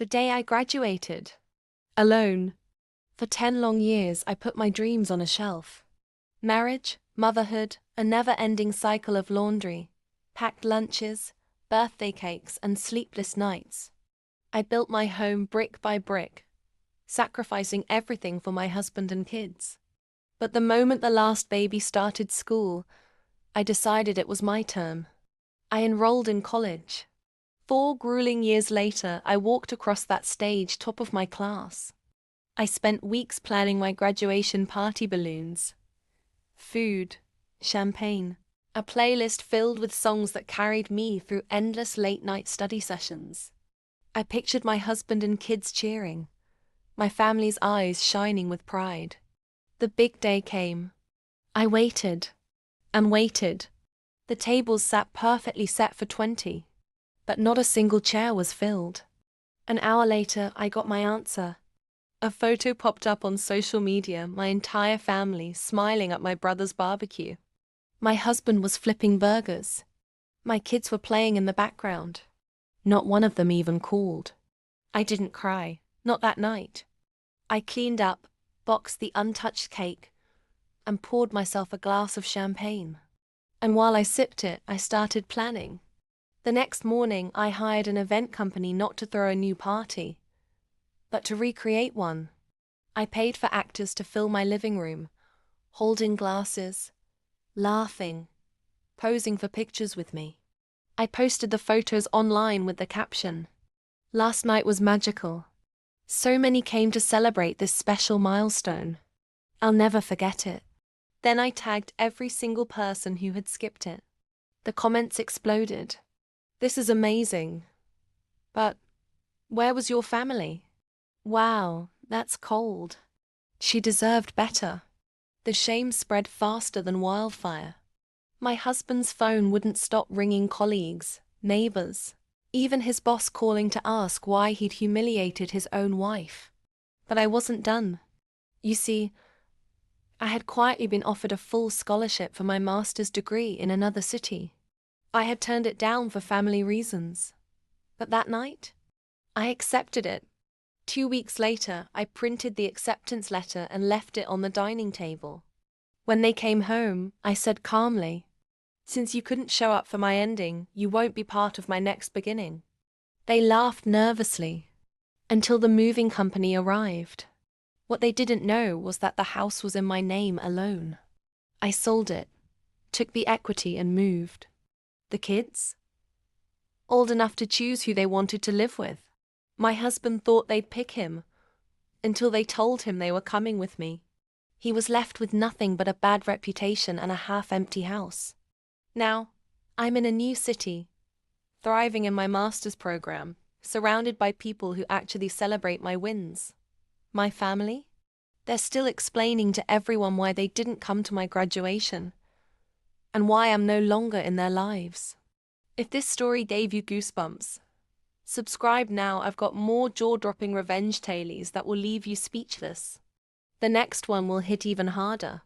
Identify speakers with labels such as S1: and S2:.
S1: The day I graduated. Alone. For 10 long years, I put my dreams on a shelf. Marriage, motherhood, a never-ending cycle of laundry, packed lunches, birthday cakes, and sleepless nights. I built my home brick by brick, sacrificing everything for my husband and kids. But the moment the last baby started school, I decided it was my turn. I enrolled in college. 4 grueling years later, I walked across that stage top of my class. I spent weeks planning my graduation party balloons. Food, champagne, a playlist filled with songs that carried me through endless late-night study sessions. I pictured my husband and kids cheering, my family's eyes shining with pride. The big day came. I waited and waited. The tables sat perfectly set for 20, but not a single chair was filled. An hour later, I got my answer. A photo popped up on social media, my entire family smiling at my brother's barbecue. My husband was flipping burgers. My kids were playing in the background. Not one of them even called. I didn't cry, not that night. I cleaned up, boxed the untouched cake, and poured myself a glass of champagne. And while I sipped it, I started planning. The next morning, I hired an event company not to throw a new party, but to recreate one. I paid for actors to fill my living room, holding glasses, laughing, posing for pictures with me. I posted the photos online with the caption, "Last night was magical." So many came to celebrate this special milestone. I'll never forget it. Then I tagged every single person who had skipped it. The comments exploded. "This is amazing. But where was your family? Wow, that's cold." She deserved better. The shame spread faster than wildfire. My husband's phone wouldn't stop ringing colleagues, neighbors, even his boss calling to ask why he'd humiliated his own wife. But I wasn't done. You see, I had quietly been offered a full scholarship for my master's degree in another city. I had turned it down for family reasons. But that night, I accepted it. 2 weeks later, I printed the acceptance letter and left it on the dining table. When they came home, I said calmly, "Since you couldn't show up for my ending, you won't be part of my next beginning." They laughed nervously until the moving company arrived. What they didn't know was that the house was in my name alone. I sold it, took the equity and moved. The kids? Old enough to choose who they wanted to live with. My husband thought they'd pick him, until they told him they were coming with me. He was left with nothing but a bad reputation and a half-empty house. Now, I'm in a new city, thriving in my master's program, surrounded by people who actually celebrate my wins. My family? They're still explaining to everyone why they didn't come to my graduation, and why I'm no longer in their lives. If this story gave you goosebumps, subscribe now. I've got more jaw-dropping revenge tales that will leave you speechless. The next one will hit even harder.